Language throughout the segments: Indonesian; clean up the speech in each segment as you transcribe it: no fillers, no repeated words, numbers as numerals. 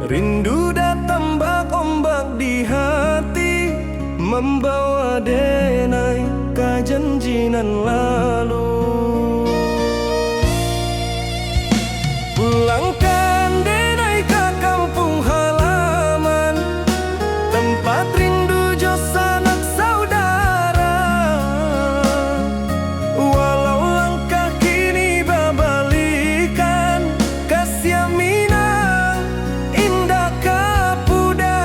Rindu datang bak ombak di hati, membawa denai kejanjian lalu. Pulangkan denai ke kampung halaman, tempat rindu jo sanak saudara. Walau langkah kini babalikan, kasih minang indah kapudar.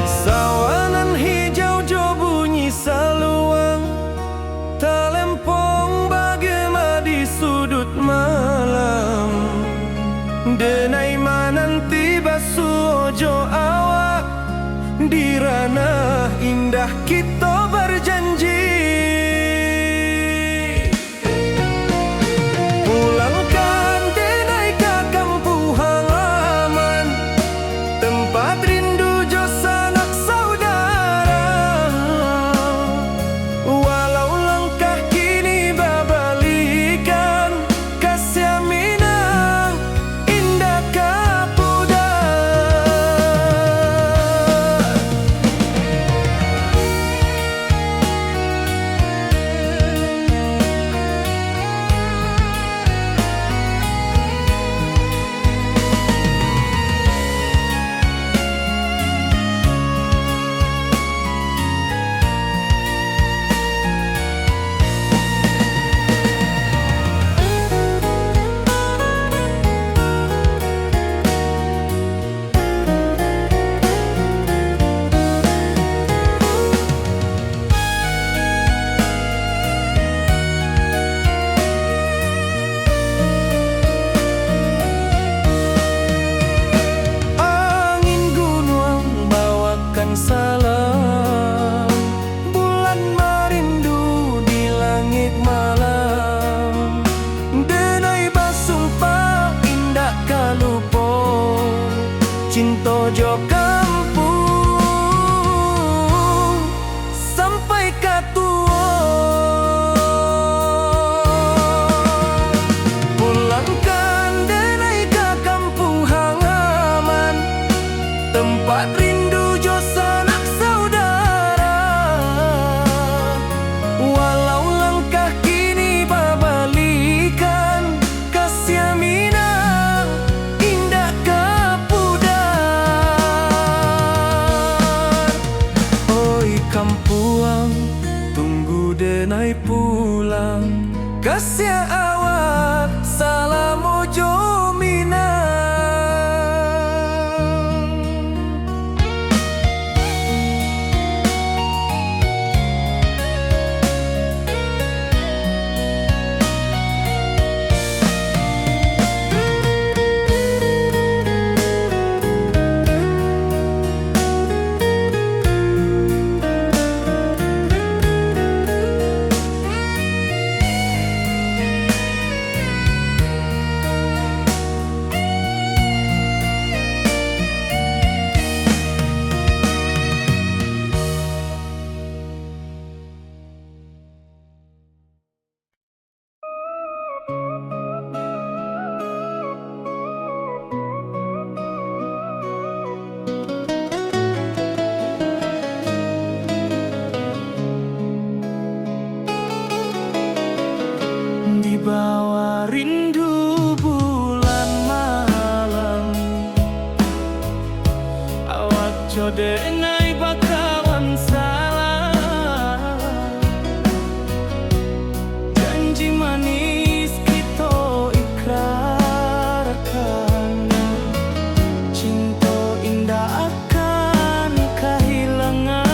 Sawanan hijau jo bunyi saluang, talempong bagema di sudut malam. Denai mananti basuh ojo awak, di ranah indah kita berjanji. Pulangkan denai ke kampung halaman, tempat rindu jo sanak saudara. Walau langkah kini babalikan, kasih minang indah kapudar. Angin gunung bawakan salam, bulan merindu di langit malam. Denai basumpah indah kalupo, cinta jo kampung sampai katua. Pulangkan denai ke kampung halaman, tempat rindu jo sanak saudara. Walau langkah kini babalikan, kasih minang indah kapudar. Oi kampuang, tunggu denai pulang, kasih awak salam ojo minang. Di bawah rindu bulan malam, awak jo denai bakawan salam. Janji manis kita ikrarkan, cinta indah akan kehilangan.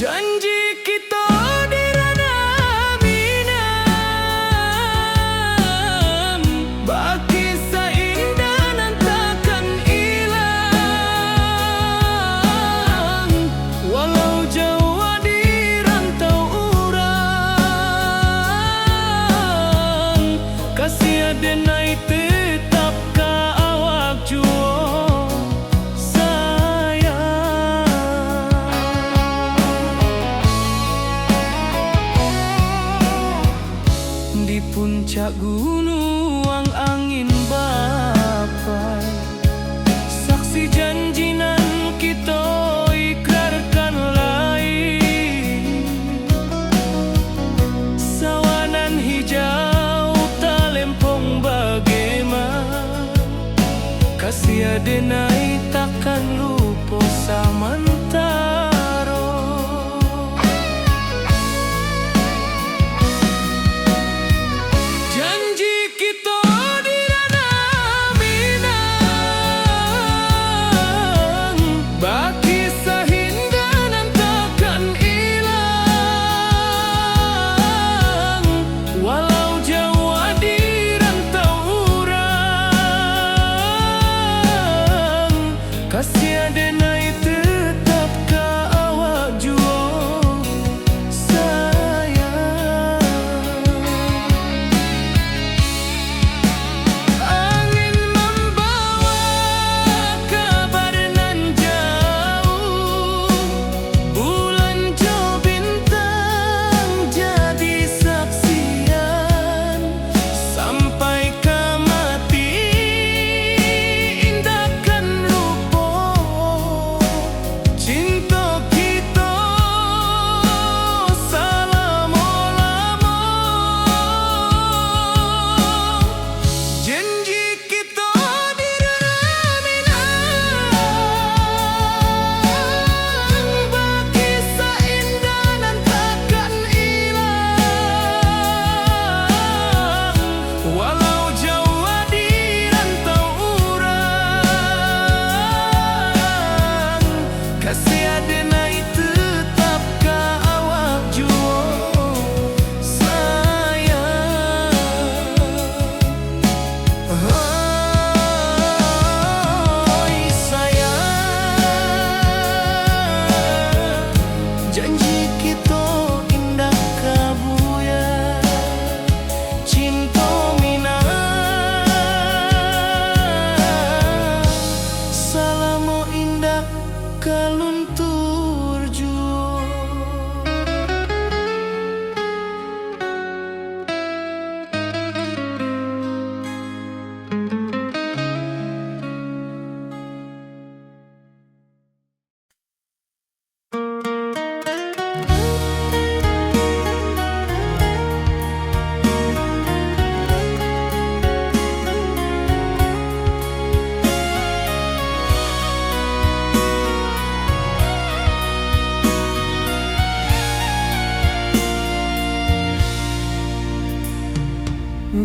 Janji kita di ranah minang, denai takkan lupa samantaro. Janji kita di ranah Minang, baki sahindanan takkan hilang. Walau jauh di rantau urang, kasih denai tetap ka awak jua sayang. Angin membawa kabar nan jauh, bulan jauh bintang jadi saksian. Sampai ke mati indahkan lupa cinta kita selama-lama. Janji kita di ranah Minang, baki seindah nan takkan hilang. Walau jauh di rantau urang, kasih denai tetap ka awak jua sayang. Oi sayang, janji kita indah kabuya, cinta Minang salamo indah kaluntur jua.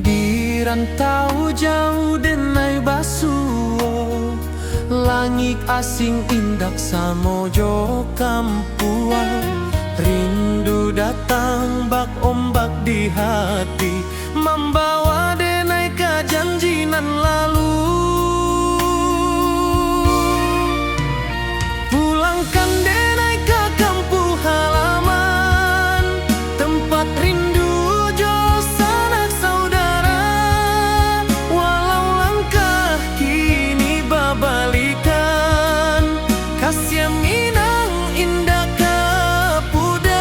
Di rantau jauh denai basuo, langit asing indak samojo kampuan. Rindu datang bak ombak di hati, membawa denai ke janji nan lalu. Pulangkan denai ke kampung halaman, tempat rindu jo sanak saudara. Walau langkah kini babalikan, kasih Minang indah ka pudar.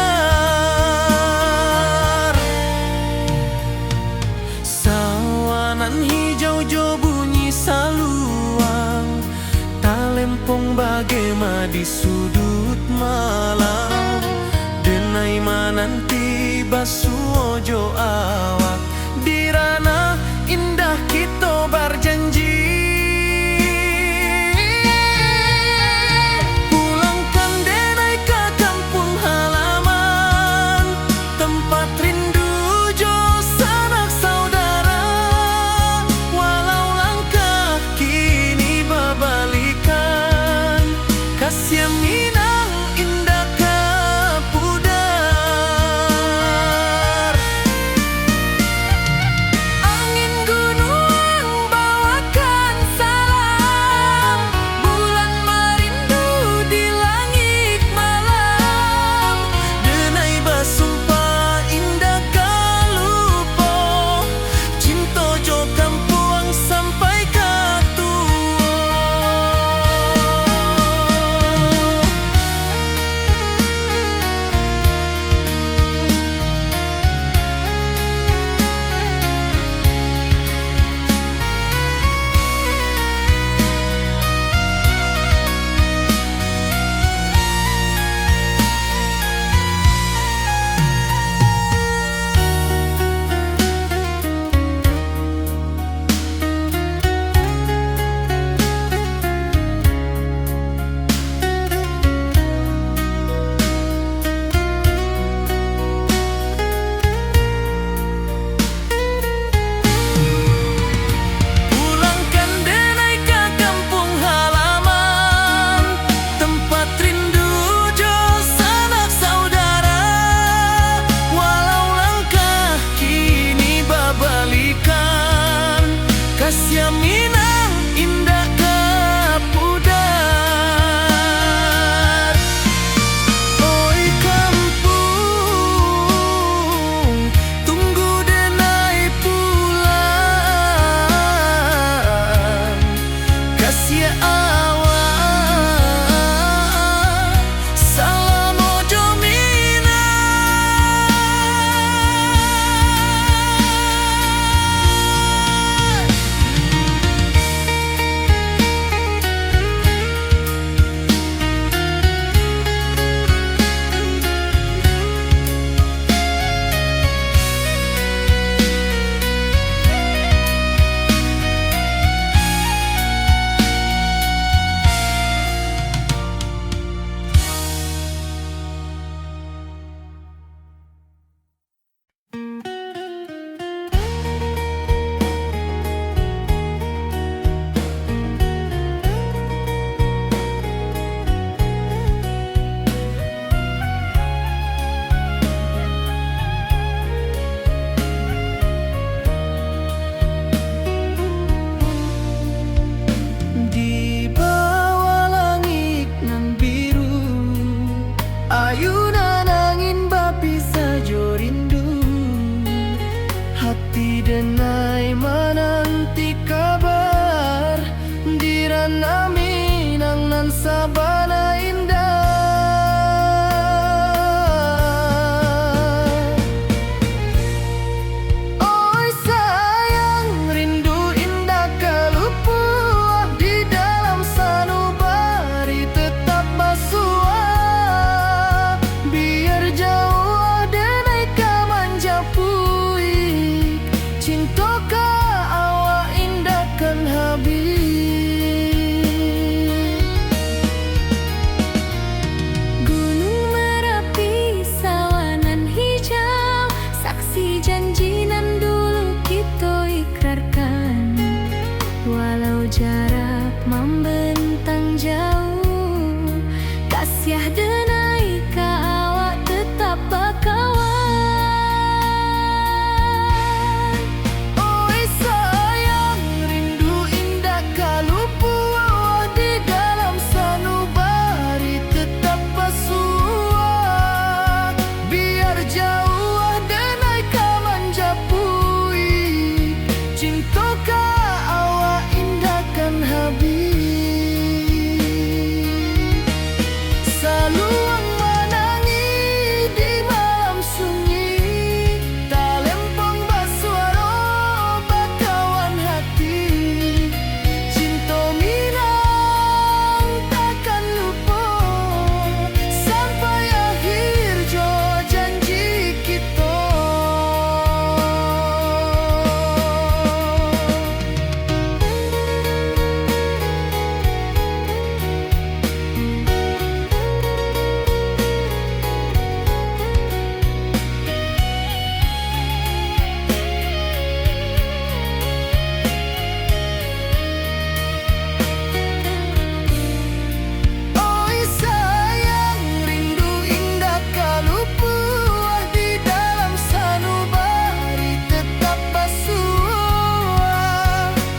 Sawanan hijau jo bunyi saluang, talempong bagema di sudut malam. Denai mananti basuo jo awak, di ranah indah kita berjanji. Pulangkan denai ke kampung halaman, tempat rindu jo sanak saudara. Walau langkah kini babalikan, kasih Minang indah ka pudar. denai ka awak tetap bakawan. Oi sayang, rindu indah kalupu di dalam sanubari tetap pasua. Biar jauh denai ka manjapui, cinta ka awak indahkan habis. Saluang menangi di malam sunyi, tak lempong basuara bakawan hati. Cinta minang takkan lupa sampai akhir jo janji kita. Oi sayang, rindu indah kalupu di dalam sanubari tetap pasua.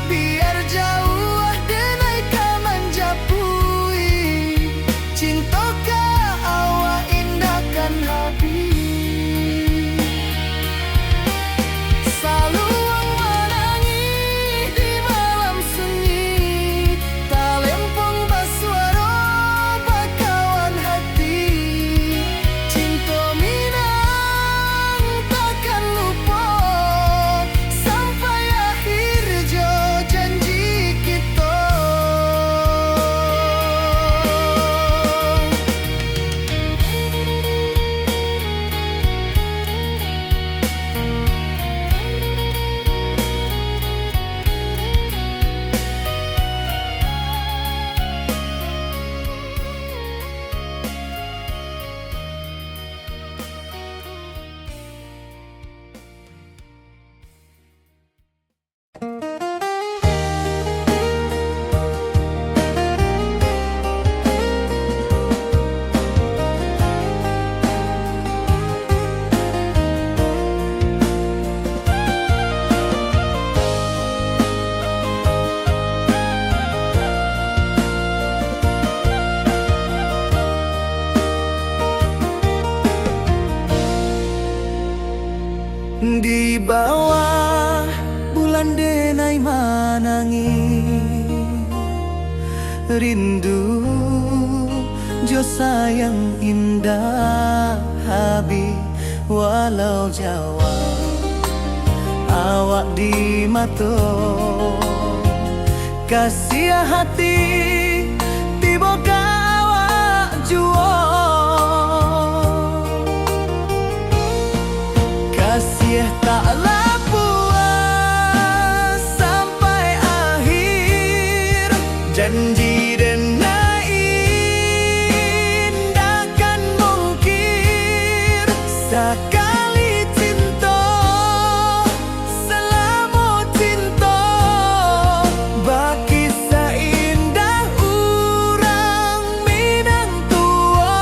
Biar jauh denai ka manjapui, cinta ka awak indahkan habis. Saluang menangi di malam sunyi, tak lempong basuara bakawan hati. Cinta minang takkan lupa sampai akhir jo janji kita. Di bawah bulan denai manangi, rindu jo sayang indah habi. Walau jauh awak di mata, kasih hati tiba ka awak jua. Kasih taklah puas sampai akhir, janji denai indahkan mungkir. Sekali cinta selama cinta, baki seindah urang minang tua.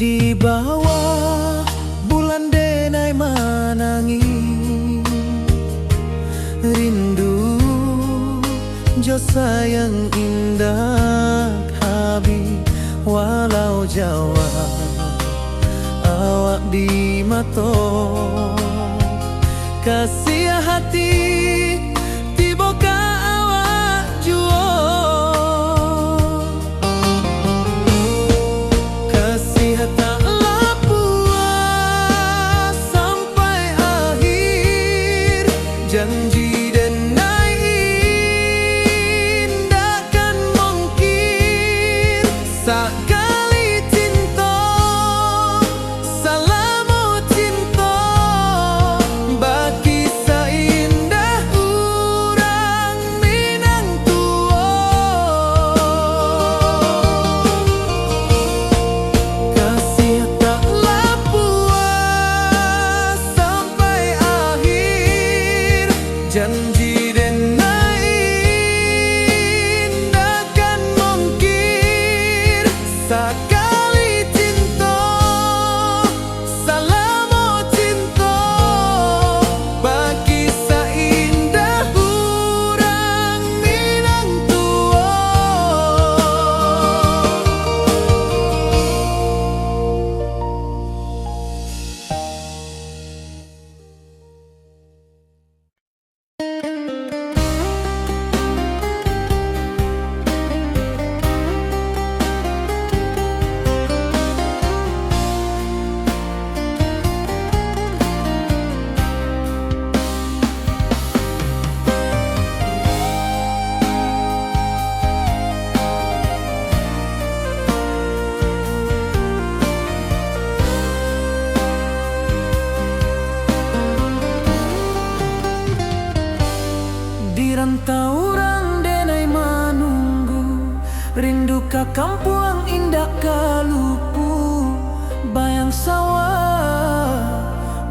Di bawah bulan denai manangi, rindu jo sayang indah habi. Walau jauh awak di mata, kasih hati tiba ka awak jua. Kasih taklah puas sampai akhir, janji denai indahkan mungkir. Sakali cinta, salamu cinta, bagi seindah urang Minang tua. Kasih taklah puas sampai akhir, janji denai takkan mungkir. Sakali cinta, salamu cinta, bagi seindah urang Minang tua. Di rantau orang denai manunggu, rindu ka kampung indah kalupu, bayang sawah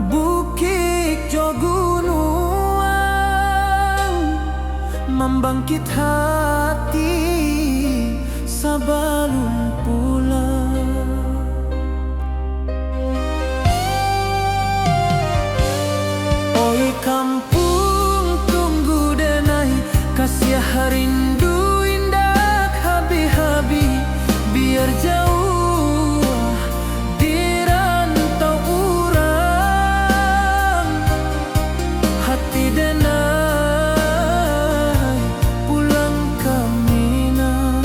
bukit jo gunung, membangkit hati sabalun pulang. Oi kampung tunggu denai, kasih rindu indah habi-habi, biar jauh di rantau urang, hati denai pulang ke Minang.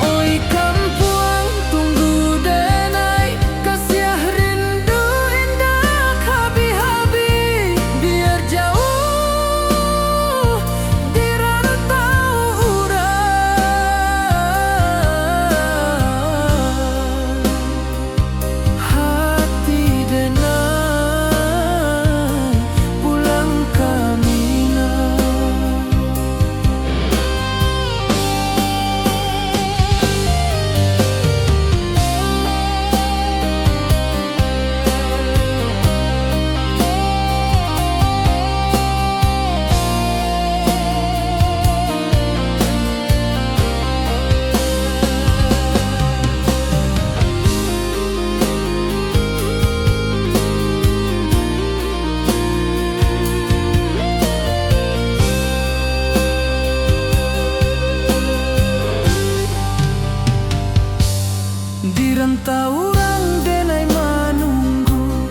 Oi kampung tunggu denai, kasih rindu indah habi-habi, biar jauh di rantau urang, hati denai pulang ke Minang. Di rantau orang denai manunggu,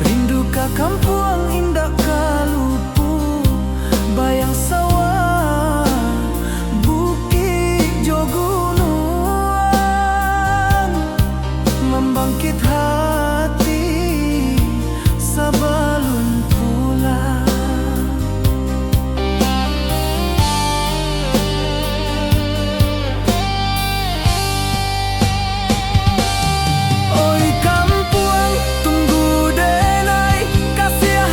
rindu ka kampung indah kalupu, bayang sawah bukit jo gunung, membangkit hati sabalun pulang. Oi kampung tunggu denai, kasih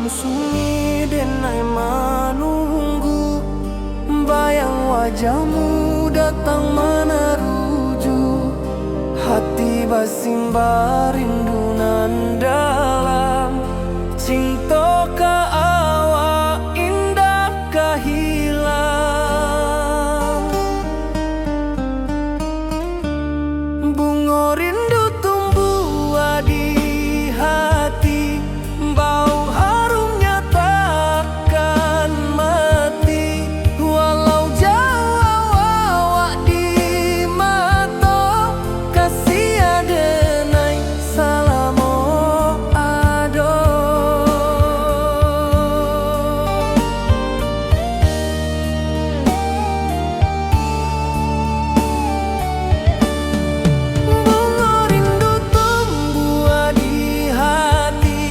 sunyi denai menunggu, bayang wajahmu datang meneruju. Hati basimba rindu nan dalam, cinta ka awak indah ka hilang. Bunga rindu tumbuh di hati, bau harumnya takkan mati. Walau jauh awak di mata, kasih adenai salamo ado. Bunga rindu tumbuh di hati,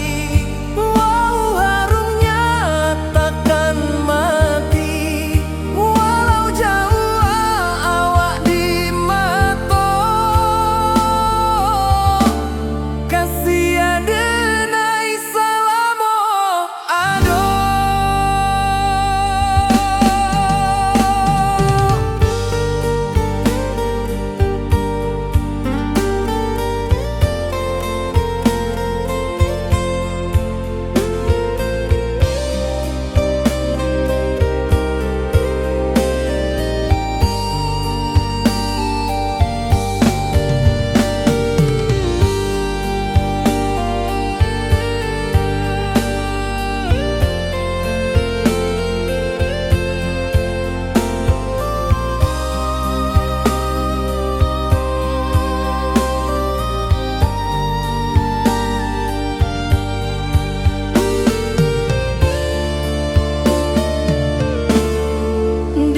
wow harumnya takkan mati. Walau jauh awak di mata, kasih adenai salamo ado.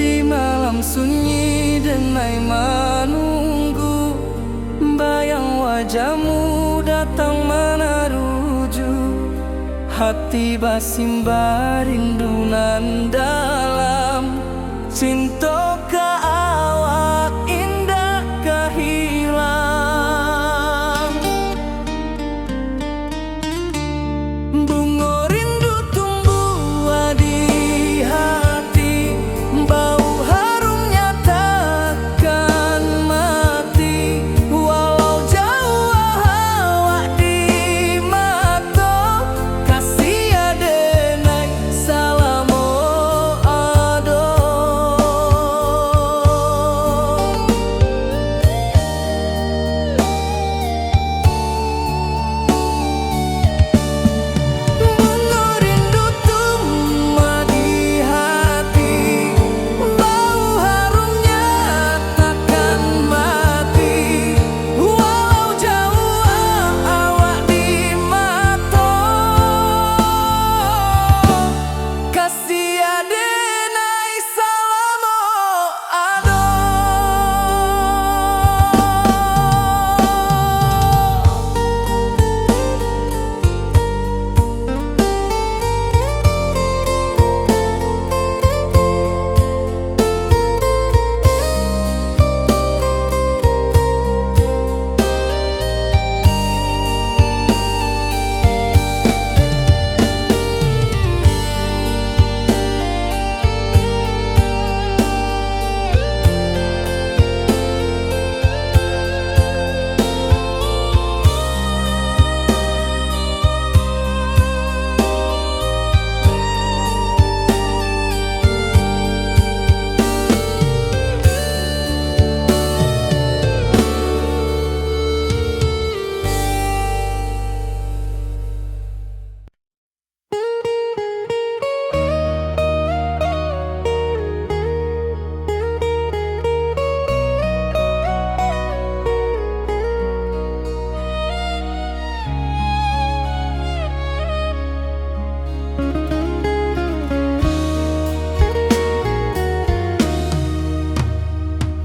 Di malam sunyi denai menunggu, bayang wajahmu datang meneruju. Hati basimba rindu nan dalam, cinta ka awak indah ka hilang. Bunga rindu tumbuh di hati, bau harumnya takkan mati. Walau jauh awak di mata, kasih adenai salamo ado. Bunga rindu tumbuh di hati, bau harumnya takkan mati. Walau jauh awak di mata, kasih adenai salamo ado.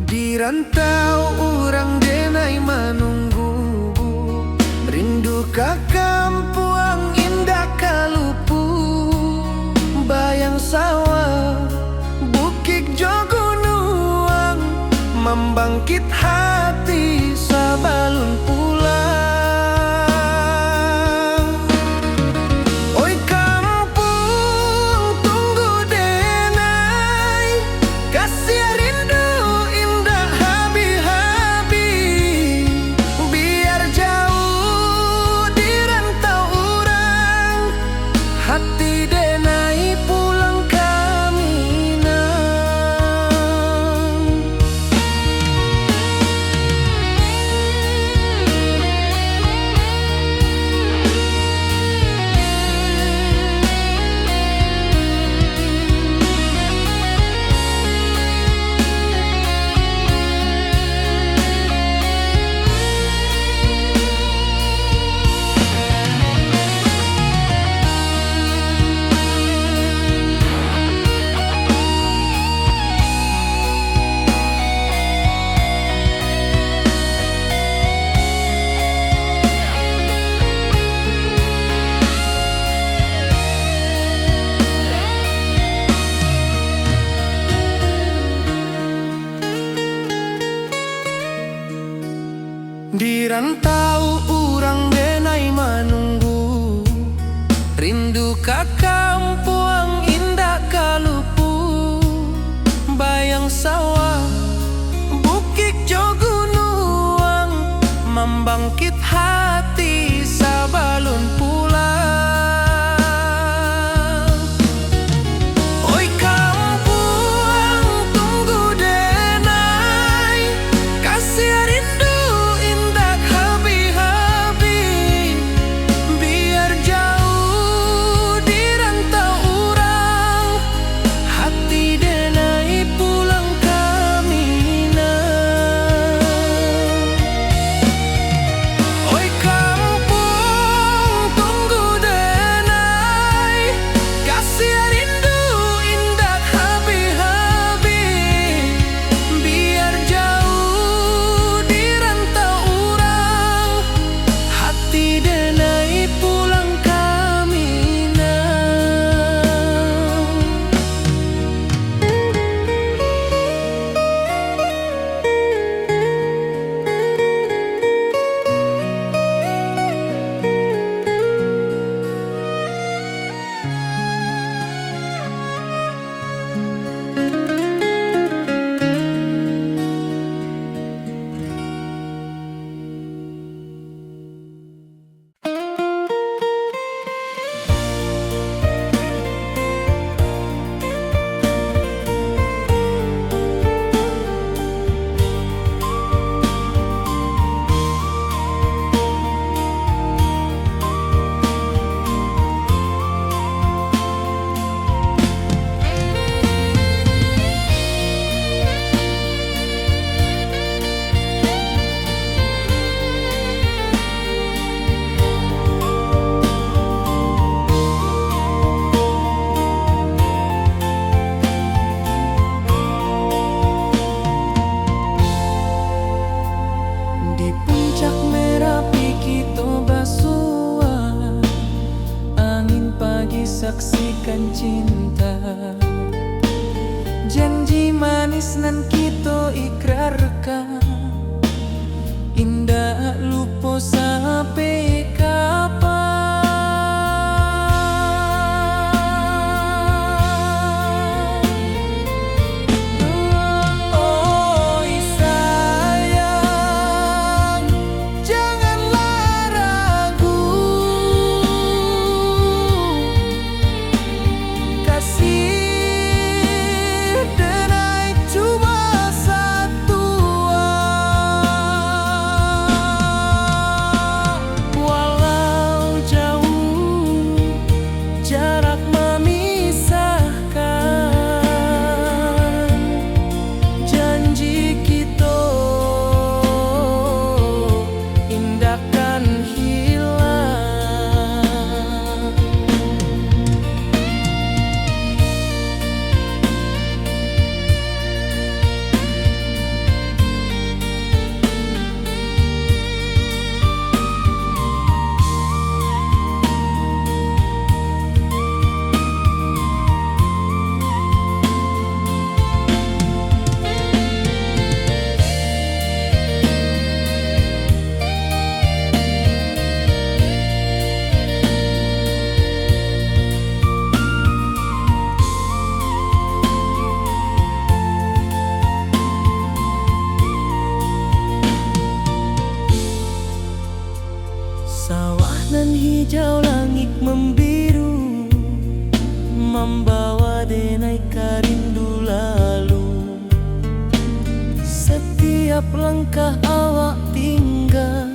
Di rantau urang denai menunggu, rindu ka kampuang indah kalupu. Bayang sawah bukit jo gunung, membangkit hati sabalun pulang. Oi kamu rantau urang denai manunggu, rindu ka kampung indah kalupu, bayang sawah bukit jo gunung, membangkit hati sabalun pulang. Oi kampung tunggu denai, kasih rindu indah habi-habi, biar jauh di rantau urang, hati denai pulang kamina. Oi kampung tunggu denai, kasih rindu indah habi-habi, biar jauh di rantau urang, hati denai pulang kamina. Di puncak Merapi kita basua, angin pagi saksikan cinta, janji manis nan kita ikrarkan, indah lupa sampai kapan. Oi sayang, janganlah ragu, kasih denai cuma satu. Walau jauh jarak memisahkan, janji kita indahkan hilang. Sawah nan hijau, langit membiru, membawa denai karindu lalu. Setiap langkah awak tinggal,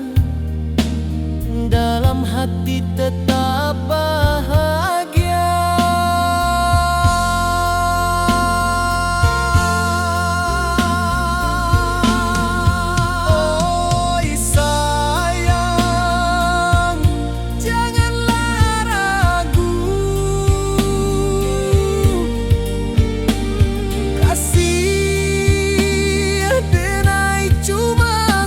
dalam hati tetap bahagia. Oi sayang, janganlah ragu, kasih denai cuma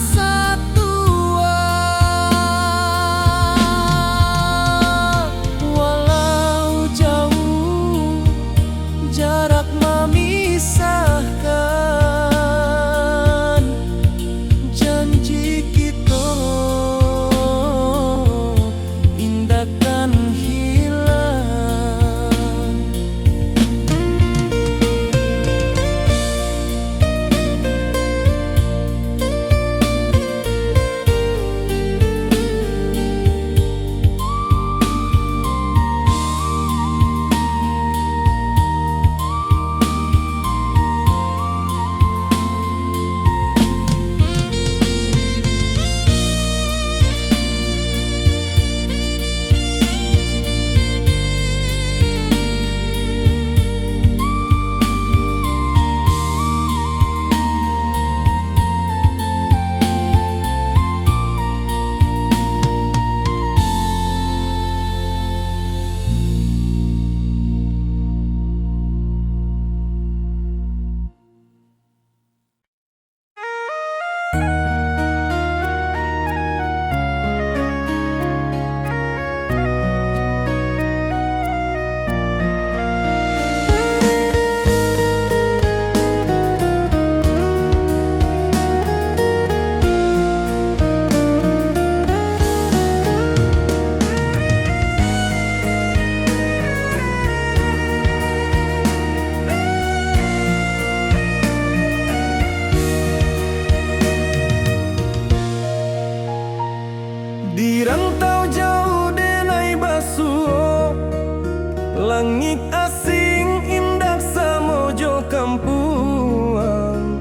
Langit asing indah samojo kampuang,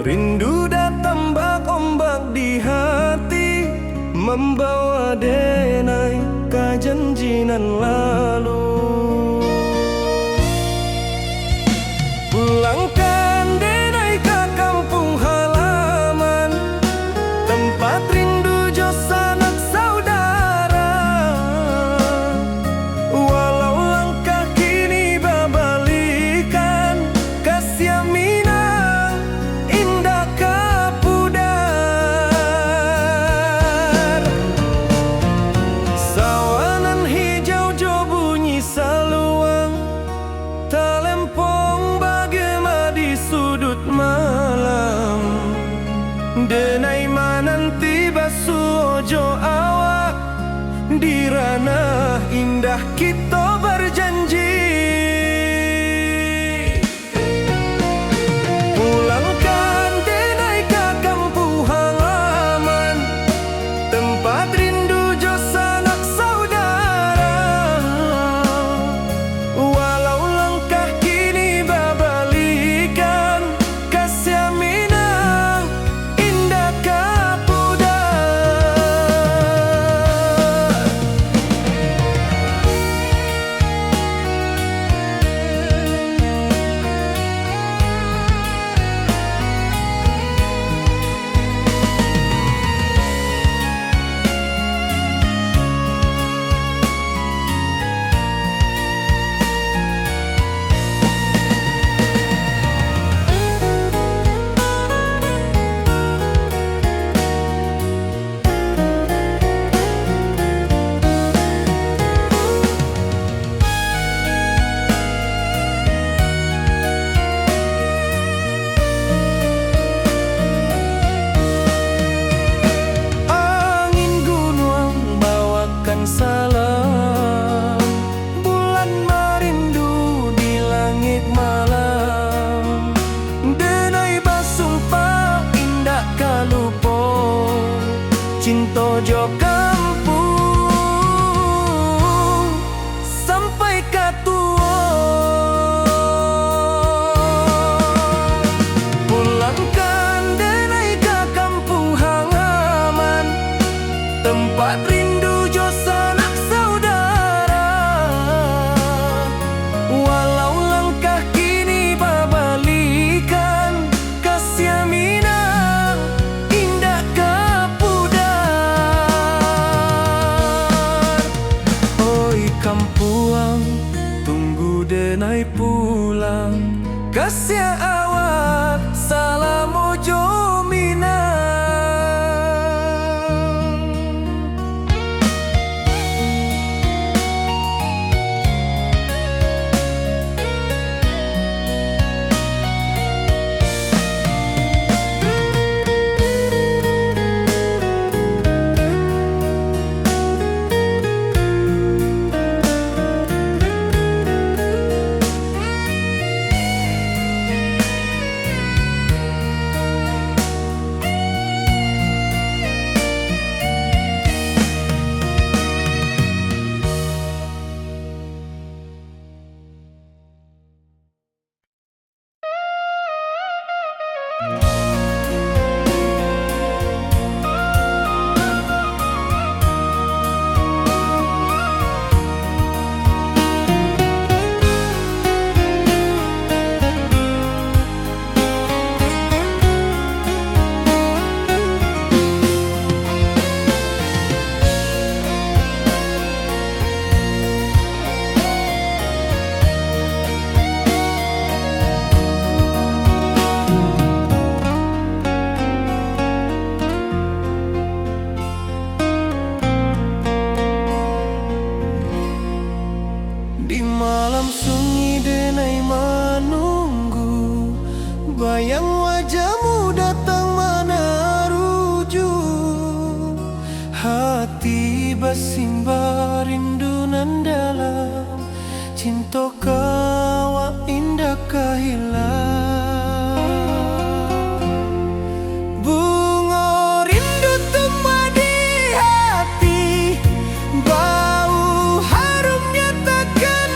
rindu datang ombak di hati, membawa denai kajanjinan lalu. Pulangkan denai ke kampung halaman, tempat rindu jo sanak saudara. Walau langkah kini babalikan, kasih Minang indah kapudar. Sawanan hijau jo bunyi saluang, talempong bagema di sudut malam. Denai mananti basuojo awak, di ranah indah kita berjanji. Pulangkan denai ke kampung halaman, tempat rindu jo sanak saudara. Walau langkah kini babalikan, kasih Minang indah kapudar. Angin gunung bawakan salam, bulan merindu di langit malam. Denai basumpah indah kalupo, cinta jo kampung sampai katua. Pulangkan denai ke kampung halaman, tempat rindu jo sanak saudara. Walau langkah kini babalikan, kasih Minang indah kapudar. Oi kampuang, tunggu denai pulang, kasih awak salam ojo Minang. Di malam sunyi denai menunggu, bayang wajahmu datang meneruju. Hati bersimba rindu nan dalam, cinta kawa indah kehilang. Bunga rindu tumbuh di hati, bau harumnya takkan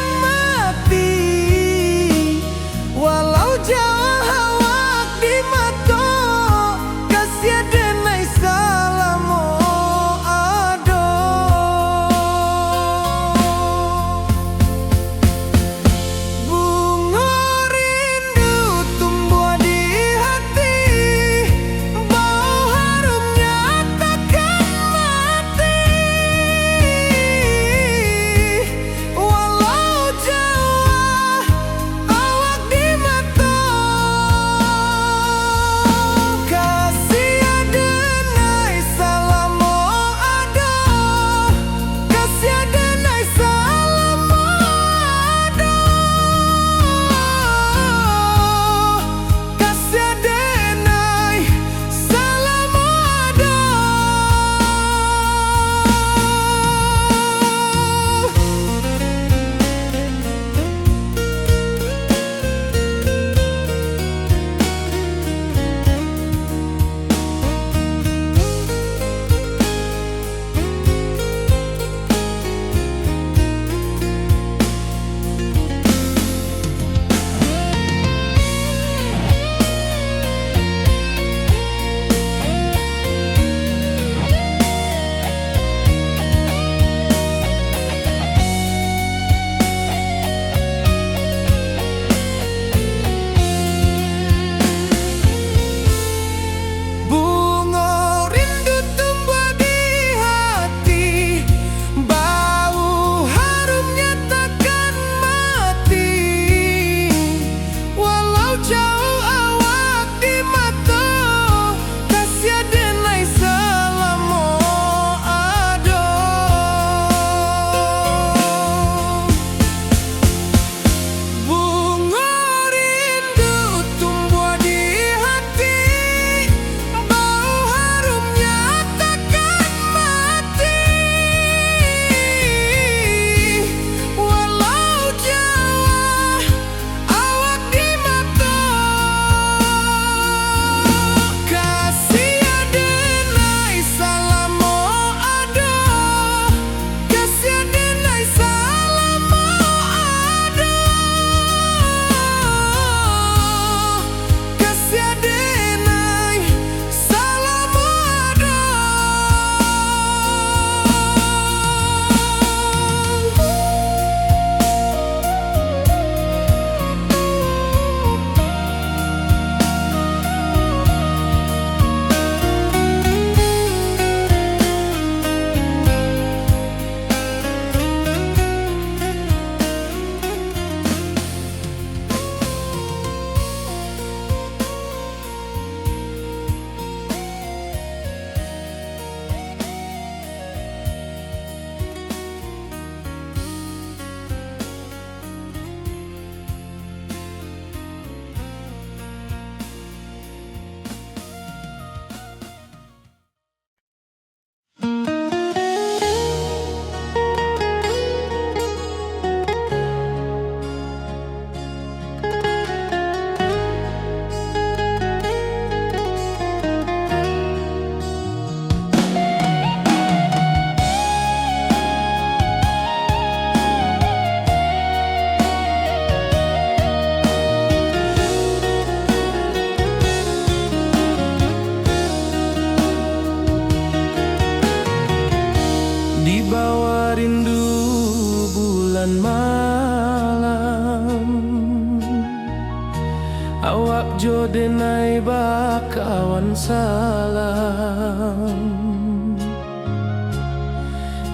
jo denai bakawan salam.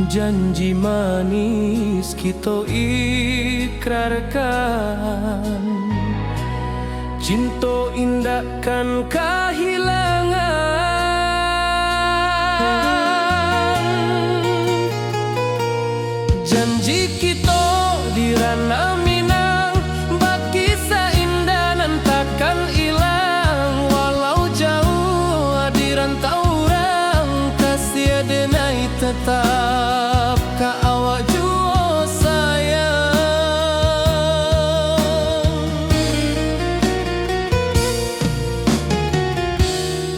Janji manis kita ikrarkan, cinta indah kan kehilangan. Janji kita di ranah Minang, bakisah indah nan takkan hilang. Walau jauh di rantau orang, kasih denai tetap ka awak jua sayang.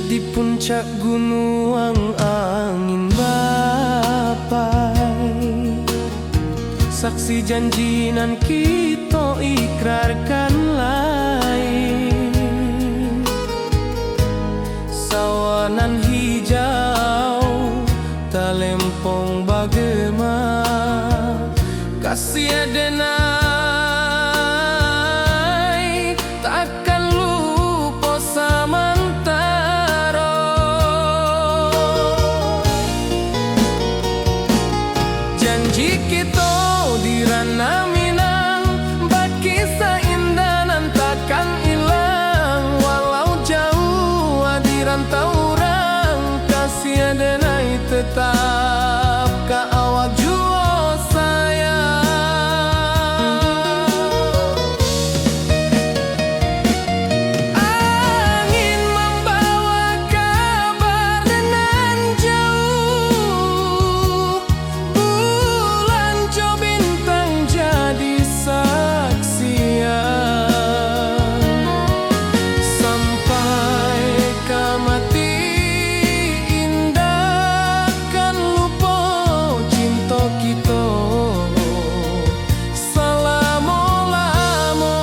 Di puncak gunung angin bapai, saksi janji nan kita ikrarkan lain. Sawanan hijau talempong bagema, kasih denai takkan lupa samantara. Janji kita di ranah Minang, bakisah indah nan takkan hilang. Walau jauh di rantau orang, kasih denai tetap ka awak jua sayang. Angin membawa kabar nan jauh, bulan jo bintang jadi saksian. Sampai ka mati indah kan lupa cinta kita selama-lama.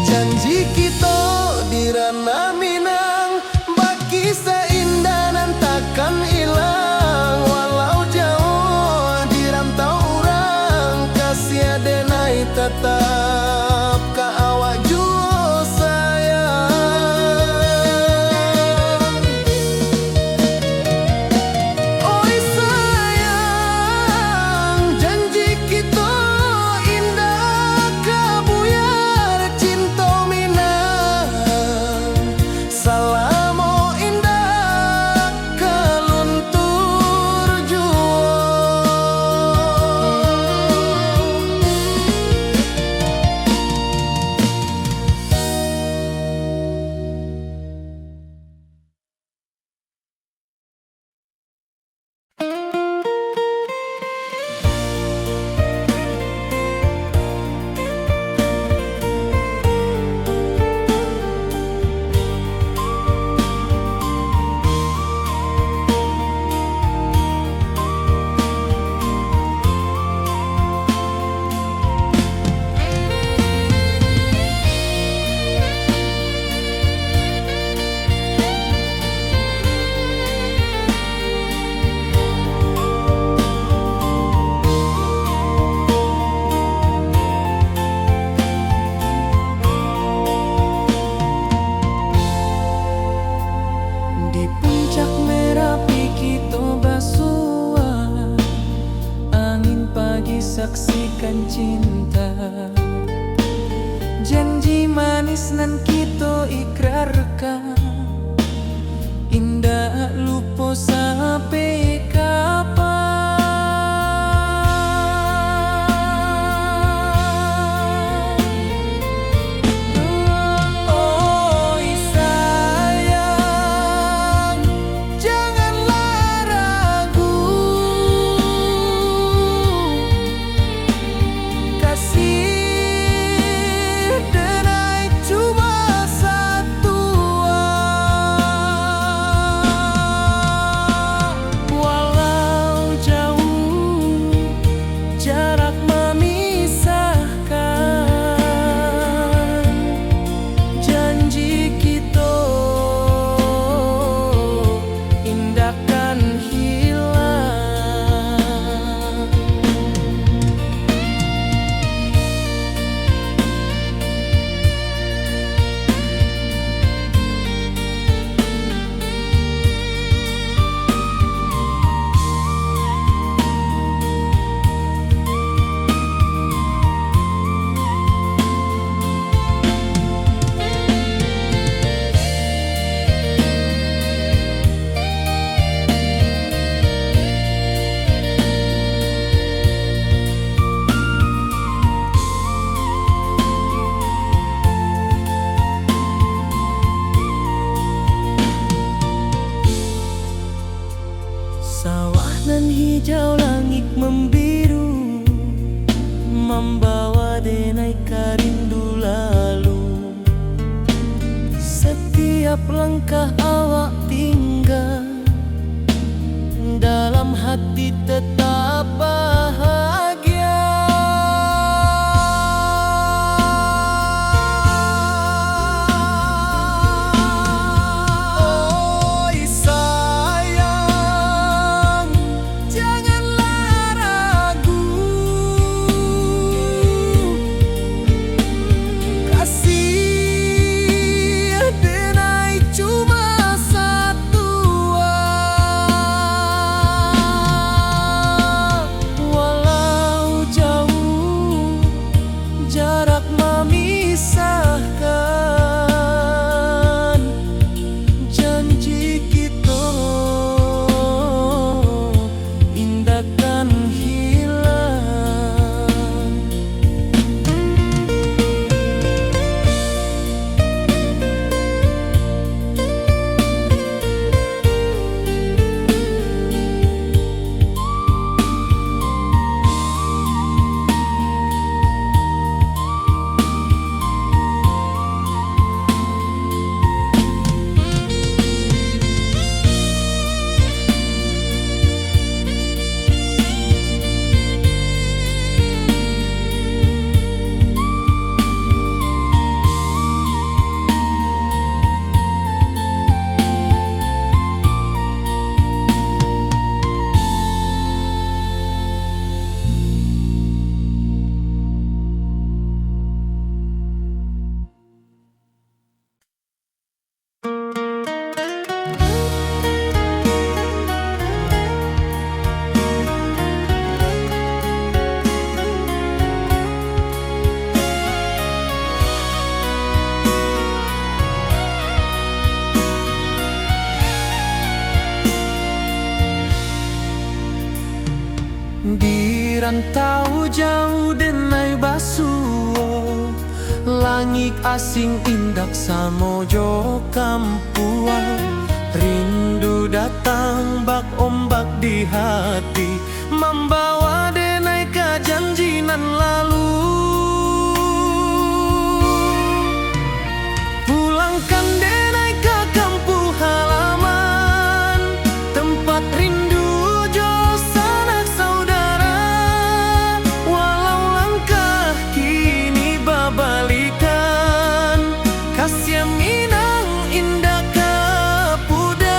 Janji kita di ranah Minang, bakisah indah nan takkan hilang. Walau jauh di rantau orang, kasih denai tetap ka awak jua sayang. Oi sayang, janji kita indah kabuyar cinta Minang. Salamo indah kaluntur jua. Di puncak Merapi kita basua, angin pagi saksikan cinta. Janji manis nan kita ikrarkan, indah lupa sampai kapan. Oi sayang, janganlah ragu. hijau langit membiru, membawa denai rindu lalu. Setiap langkah awak tinggal, dalam hati tetap bahagia. Oi sayang, janganlah ragu, kasih denai cuma satu. Walau jauh jarak memisahkan, janji kita indahkan hilang. Di rantau jauh denai basuo, langit asing indak samojo kampuang. Rindu datang bak ombak di hati, membawa denai ke janji nan lalu. Pulangkan denai ke kampung halaman, tempat rindu jo sanak saudara. Walau langkah kini babalikan, kasih minang indah ke pudar.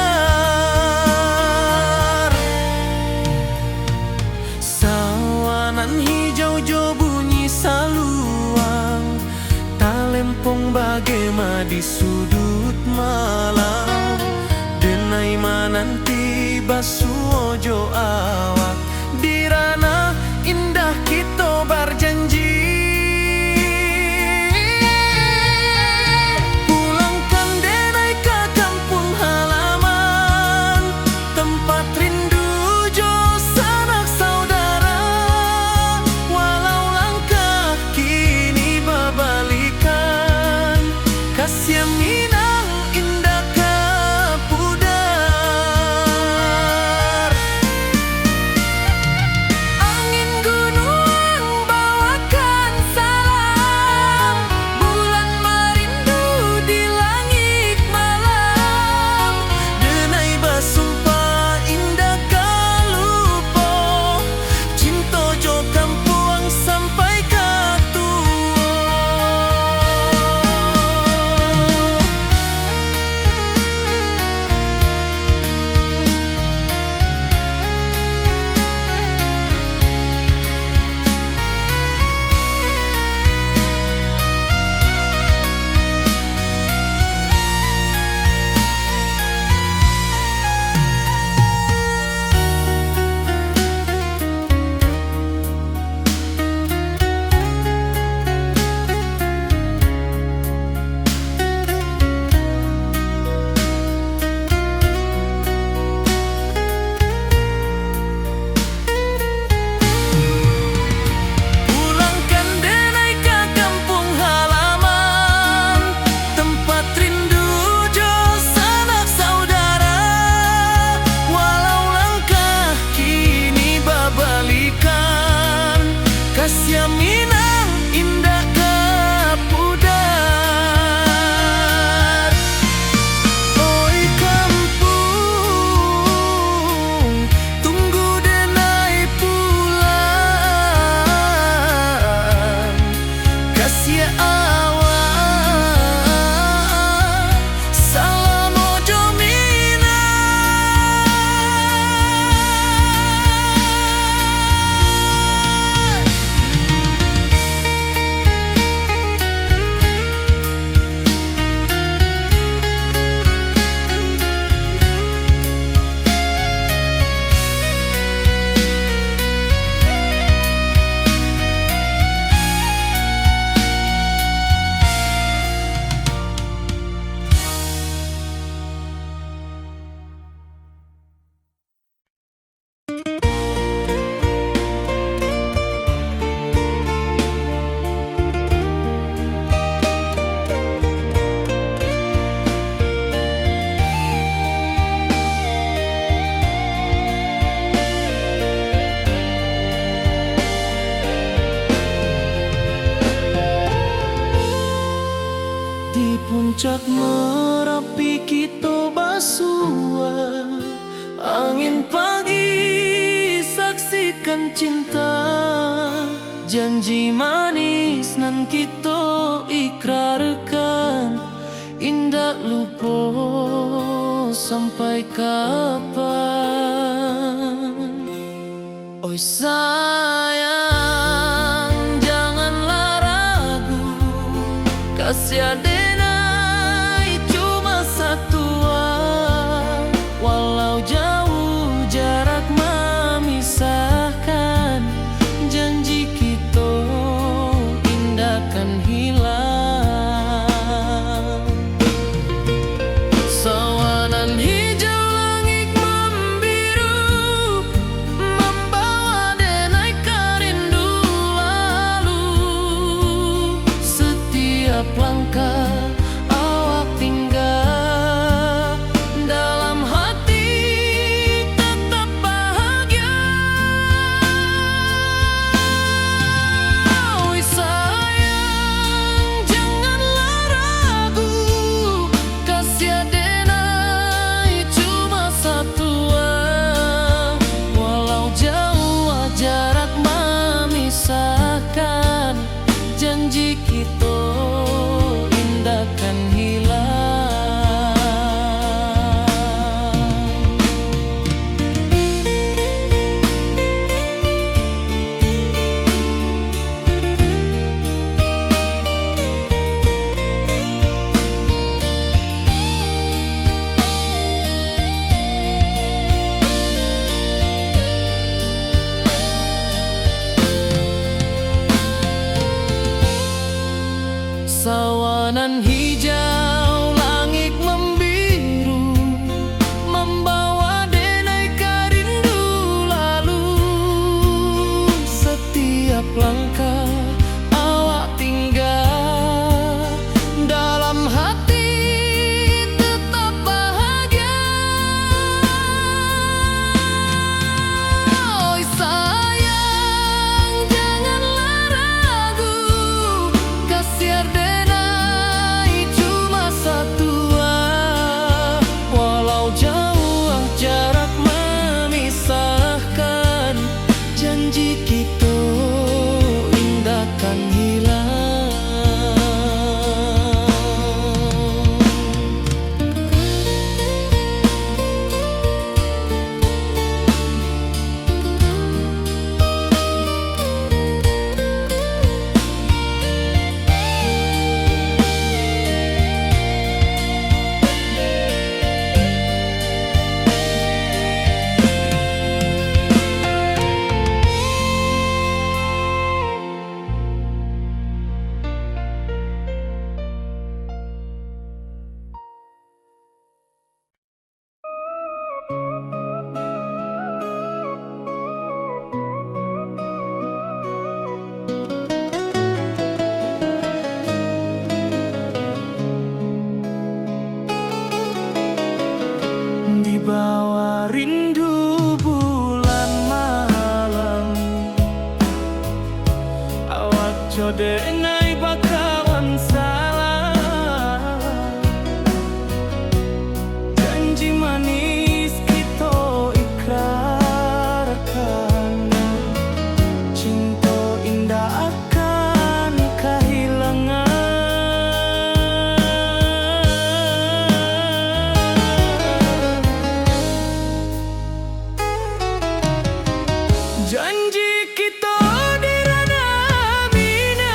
Sawanan hijau jo bunyi saluang, talempong bagema di sudut malam. Denai mananti basuo jo awak, di ranah indah kita berjanji. Pulangkan denai ke kampung halaman, tempat rindu jo sanak saudara. Walau langkah kini babalikan, kasih minang indah ke pudar. Merapi kita basua, angin pagi saksikan cinta. Janji manis nan kita ikrarkan, indah lupa sampai kapan. Oi sayang, janganlah ragu, kasih adenai cuma satu. Walau jauh jarak memisahkan, janji kita indah kan hilang. Sawanan hijau langit membiru, membawa denai kerindu lalu. Setiap langkah awak tinggal, dalam hati tetap bahagia. Oi sayang, janganlah ragu, kasih adenai cuma satu. Walau jauh jarak memisahkan, janji kita indah kan hilang. Sawanan hijau langit membiru, membawa denai kerindu lalu. Setiap langkah awak tinggal, dalam hati tetap bahagia. Oi sayang, janganlah ragu, kasih adenai cuma satu. Walau jauh jarak memisahkan, janji kita indah kan hilang. Di bawah rindu bulan malam, awak codenai bakawan salah. Janji manis kita ikrarkan, cinta indah akan kehilangan. Janji kita di ranah mina,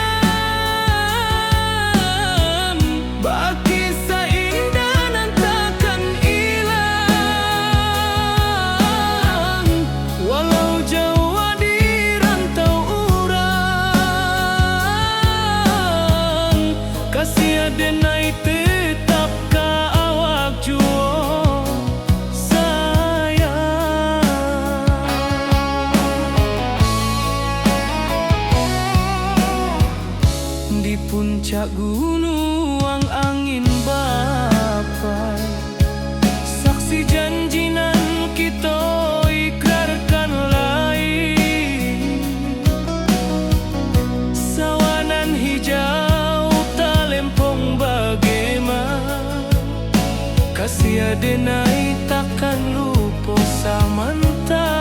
denai takkan lupa samantaro.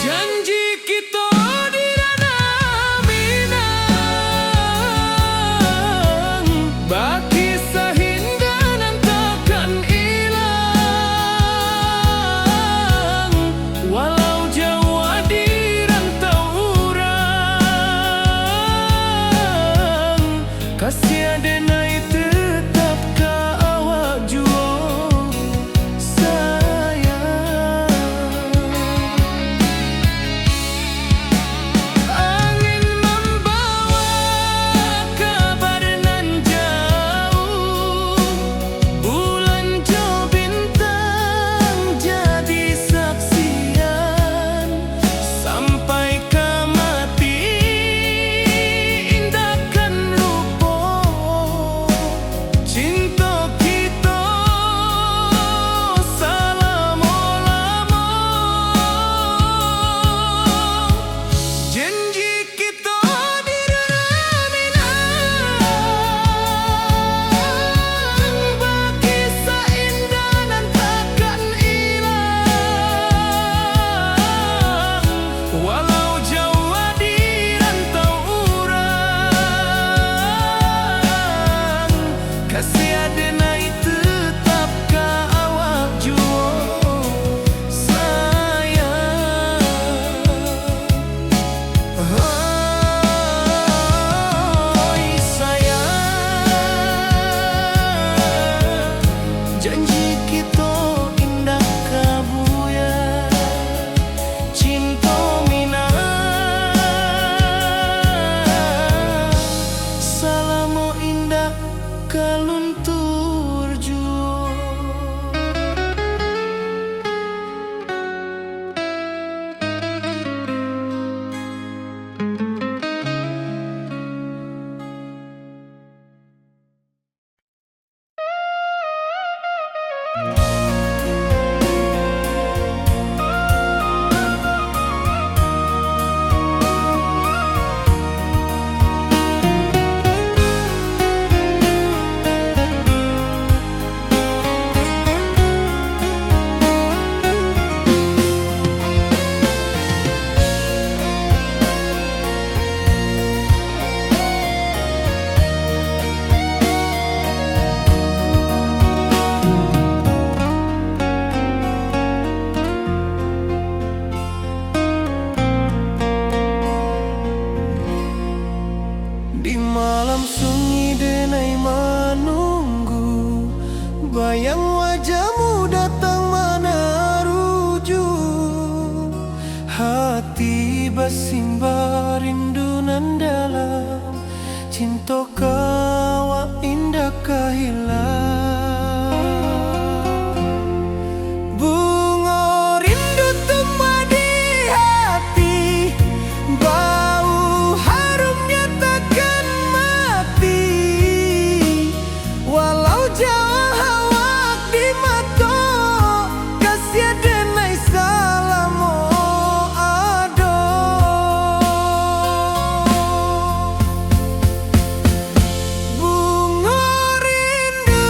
Janji kita di ranah Minang, baki sahindanan takkan hilang. Walau jauh di rantau urang, kasih denai tetap ka awak jua sayang. Angin membawa kabar nan jauh, bulan jo bintang jadi saksian. Sampai ke mati indahkan lupa cinta kita selama-lama. Janji kita di ranah Minang, baki seindah nan takkan hilang. Walau jauh di rantau urang, kasih denai tetap ka awak jua sayang. Oi sayang, janji kita indah kabuya, cinta Minang selama indah kaluntur jua. Di malam sunyi denai menunggu, bayang wajahmu datang meneruju. Hati bersimbar rindunan dalam, cinta kawa indah kehilang. Bunga rindu tumbuh di hati, bau harumnya takkan mati. Walau jauh awak di mata, kasih denai selama ada. Bunga rindu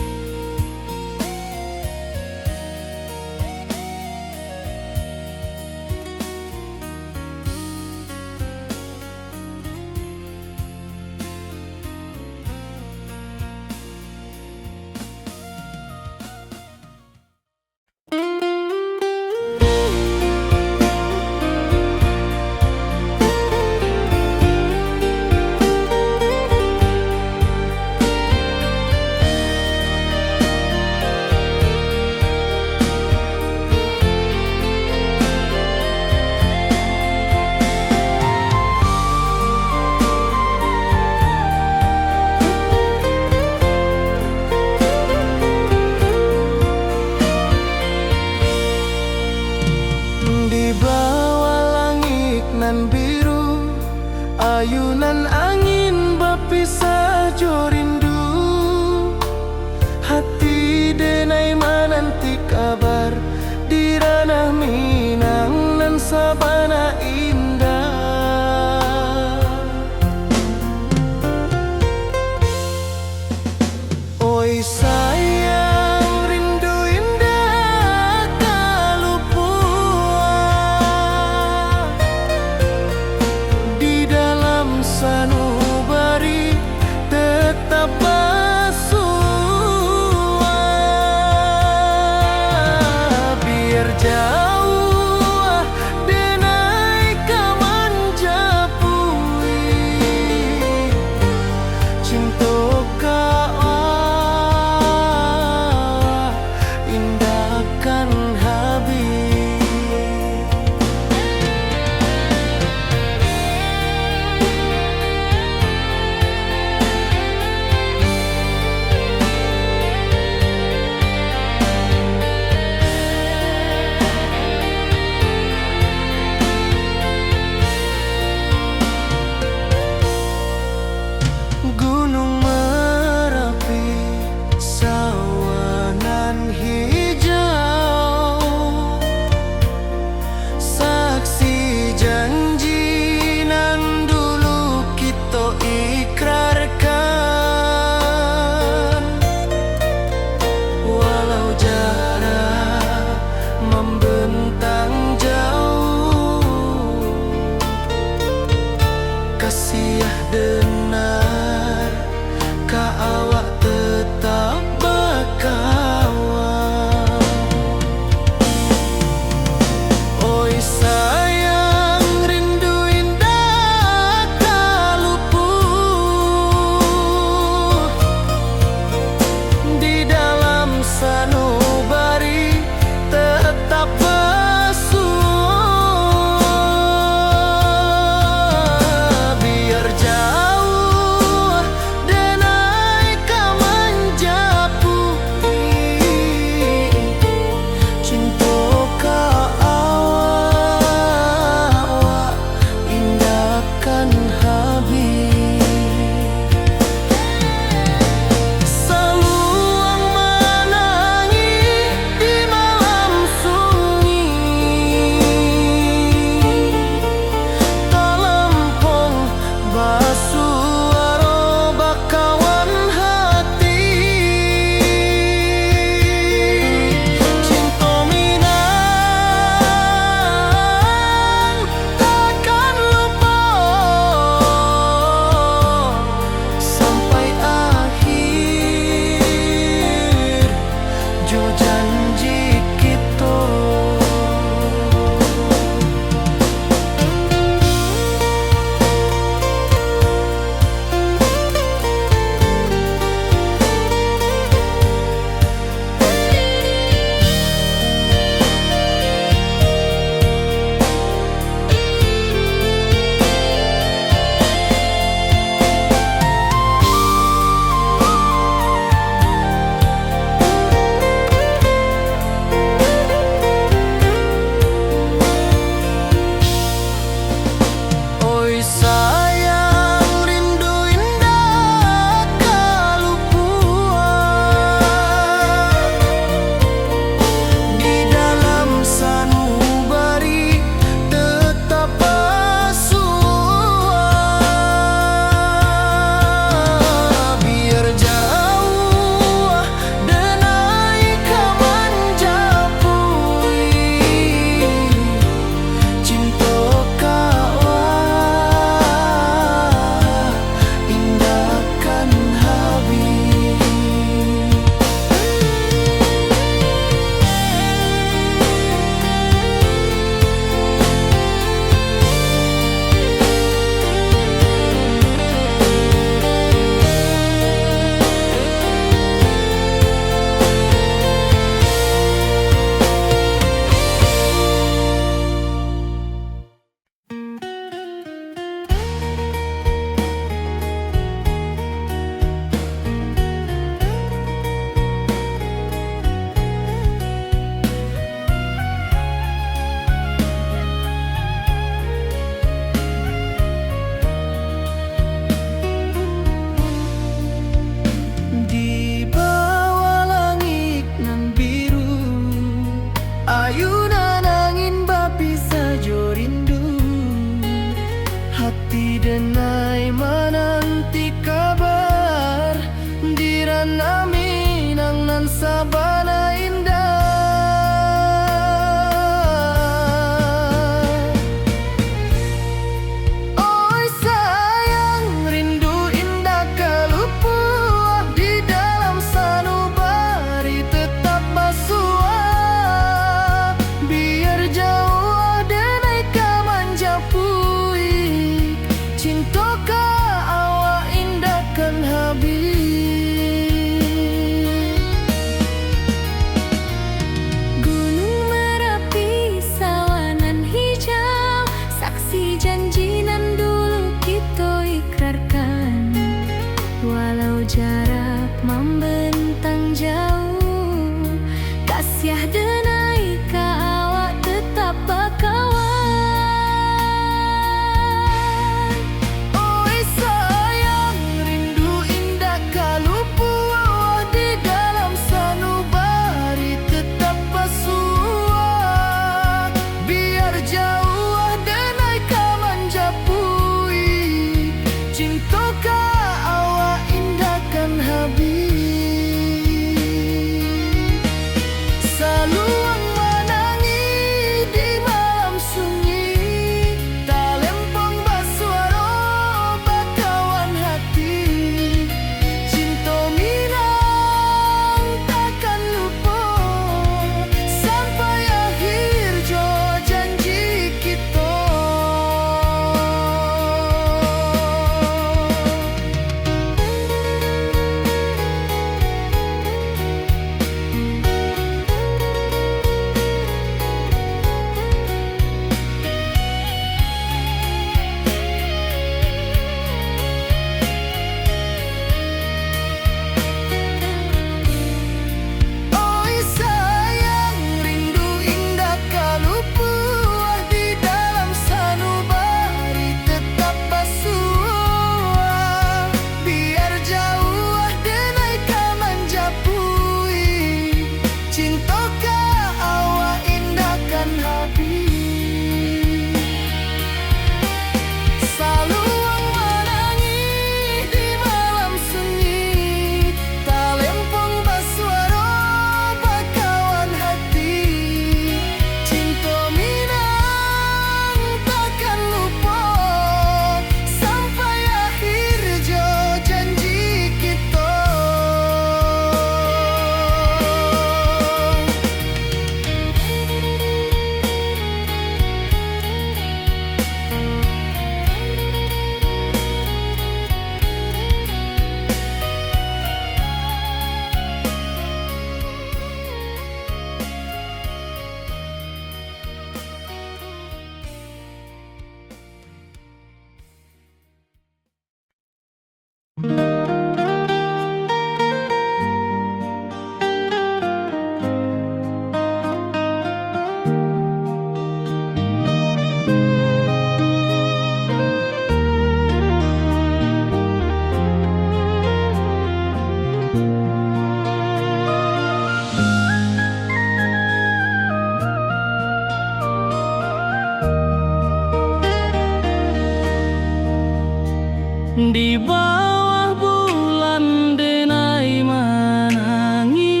Di bawah bulan denai menangi,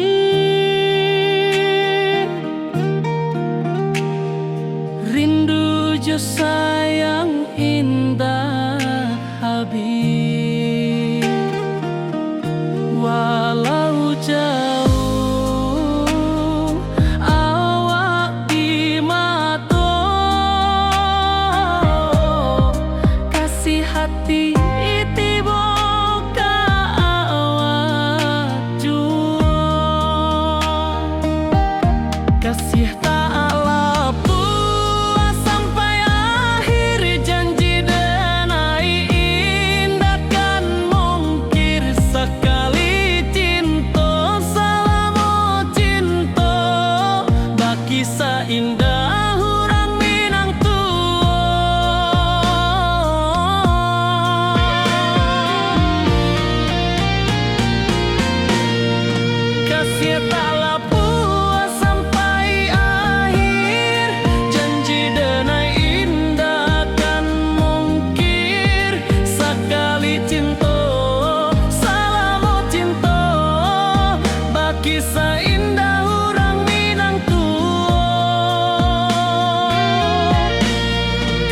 rindu jo sayang indah habis. Walau jauh awak di mata, kasih hati kasih tak lepas sampai akhir, janji denai indah kan mungkir sekali cinta, selama cinta baki seindah orang Minang tua. Kasih tak kisah indah orang Minang tua.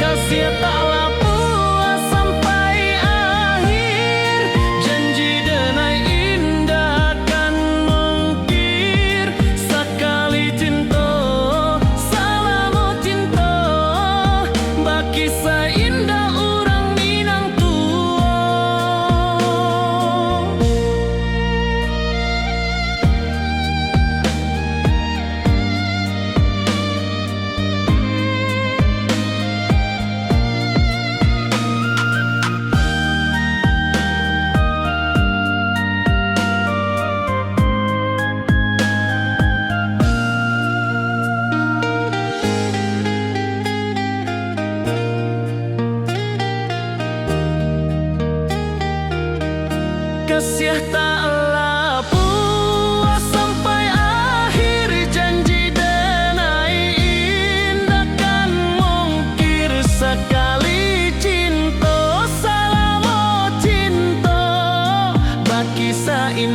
Kasih taklah puas sampai akhir, janji denai indah kan mungkir sekali cinta, selama cinta baki seindah orang Minang tua. Kasih taklah puas sampai akhir, janji denai indah kan mungkir sekali cinta, selama cinta baki seindah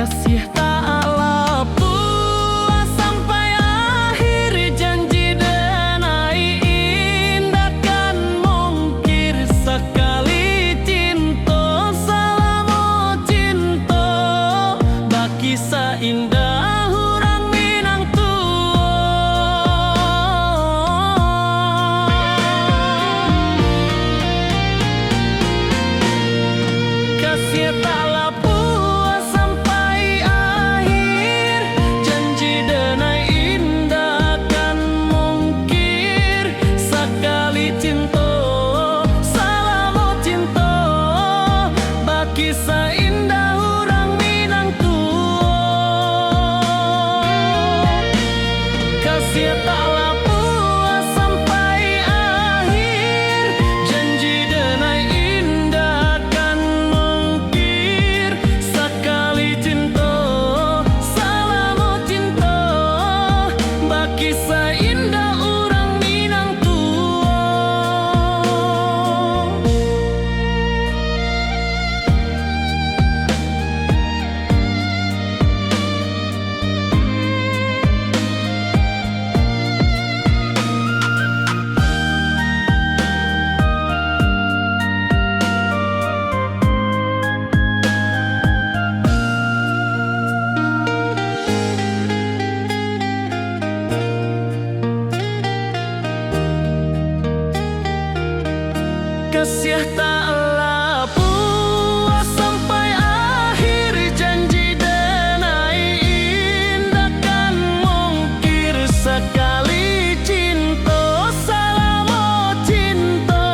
Kasih taklah puas sampai akhir, janji denai indah kan mungkir. Sekali cinta selama cinta, baki seindah orang Minang Kasih taklah puas sampai akhir, janji denai indah kan mungkir. Sekali cinta selama cinta, baki seindah orang Minang Kasih taklah puas sampai akhir, janji denai indah kan mungkir. Sekali cinta selama cinta, baki seindah orang Minang Kasih taklah puas sampai akhir, janji denai indah kan mungkir. Sekali cinta selama cinta,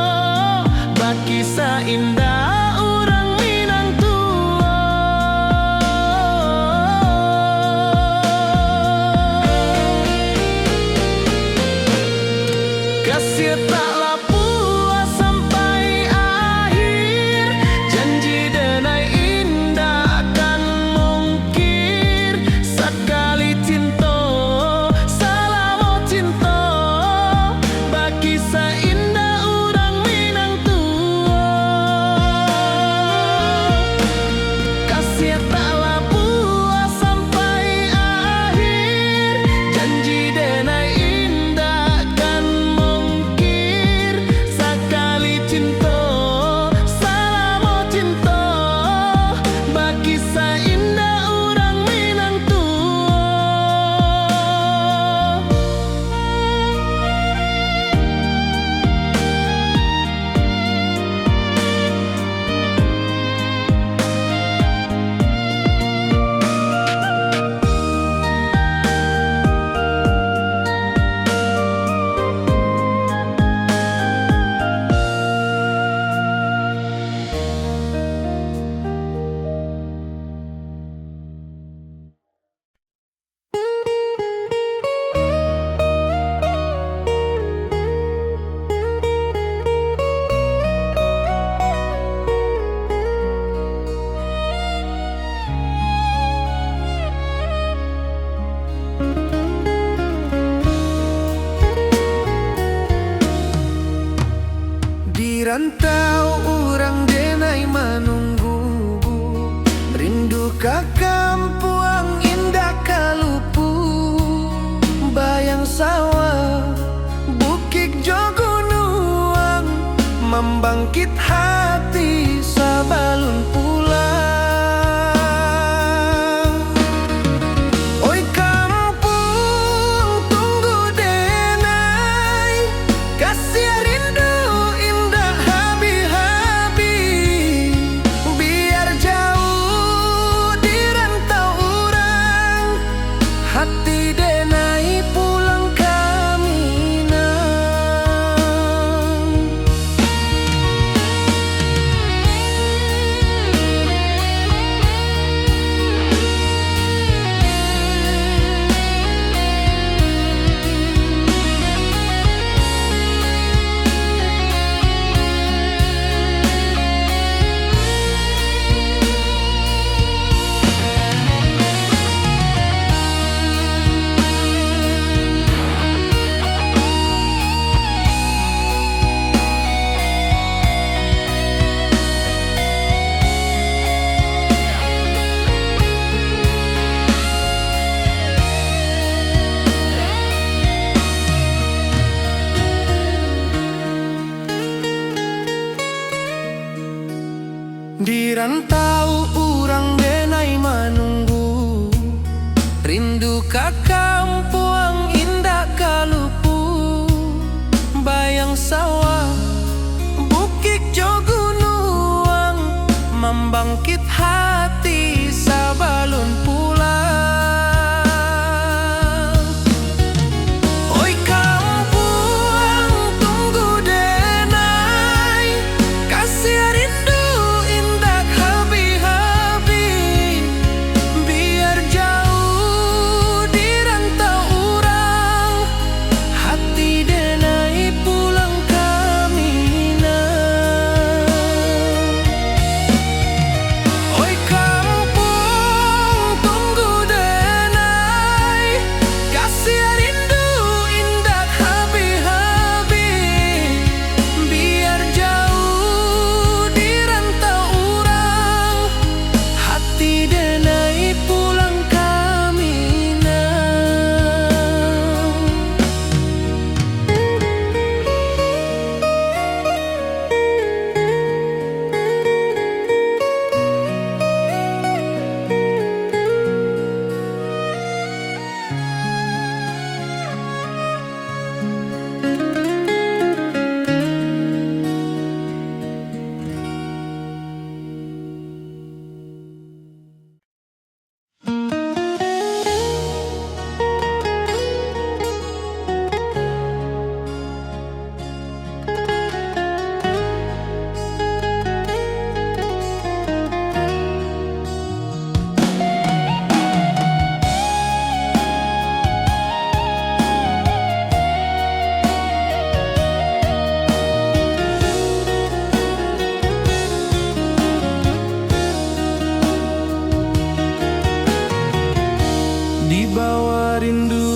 baki seindah orang Minang Kasih taklah puas sampai akhir, janji denai indah kan mungkir. Sekali cinta selama cinta, baki seindah orang Minang Kasih taklah puas sampai akhir, janji denai indah kan mungkir. Sekali cinta selama cinta, baki seindah orang Minang Di rantau orang denai menunggu, rindu ke kampung indah kalupu. Bayang sawah, bukit jogunuang, membangkit hati sabalun pulang. Oi kampung tunggu denai, kasih rindu indah habi-habi. Biar jauh di rantau orang, hati denai pulang ke Minang. Ka kampung indah kalupu, bayang sawah, bukit jo gunung, membangkit hati sabalun pulang. Oi kampung tunggu denai, kasih rindu indah habi-habi, biar jauh di rantau urang, hati denai pulang kami nah. Oi kampung tunggu denai, kasih rindu indah habi-habi, biar jauh di rantau urang, hati denai pulang kami nah. Di bawah rindu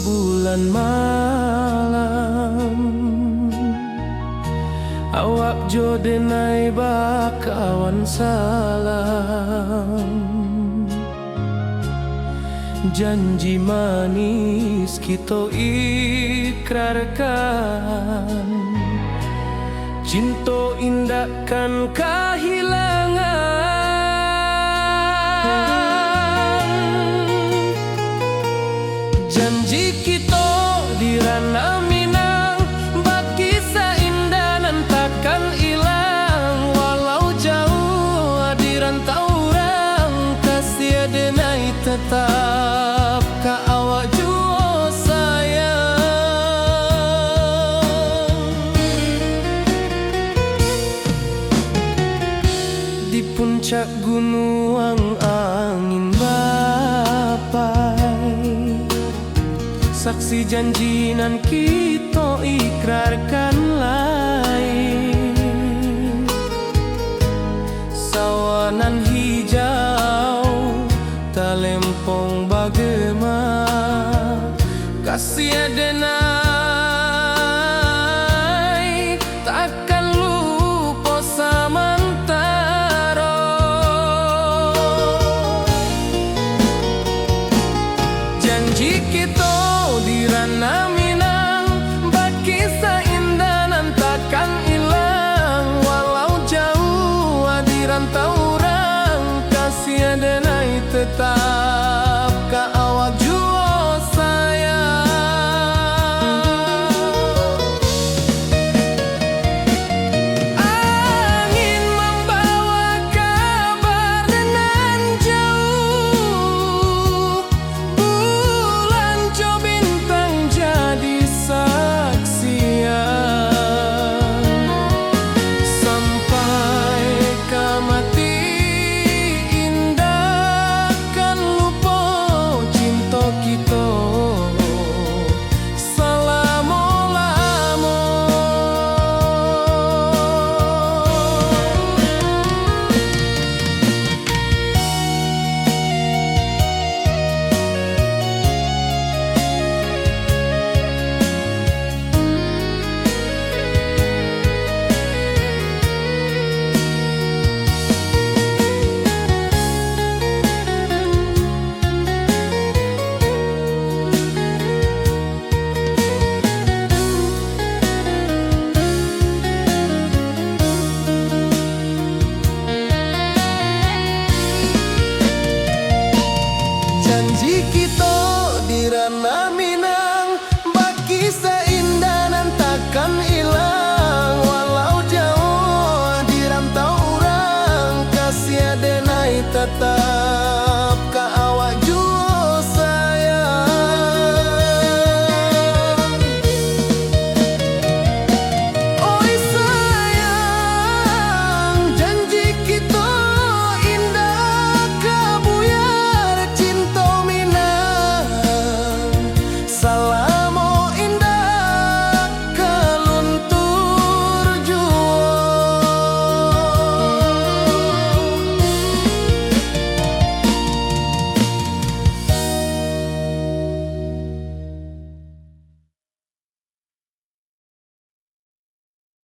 bulan malam, awak jo denai bakawan salam. Janji manis kita ikrarkan, cinta indahkan kehilangan. Janji kita di ranah Minang, bakisah indah nan takkan hilang, walau jauh di rantau urang, kasih denai tetap ka awak jua sayang. Di puncak gunung angin bapai, saksi janji nan kita ikrarkan lain. Sawanan hijau talempong bagema, kasih denai takkan lupa samantara. Janji kita di ranah Minang, bakisah indah nan takkan hilang, walau jauh di rantau urang, kasih denai tetap ka awak jua sayang. Angin membawa kabar nan jauh, bulan jo bintang jadi saksian, sampai ke mati indah kan lupa cinta kita selama-lama. Janji kita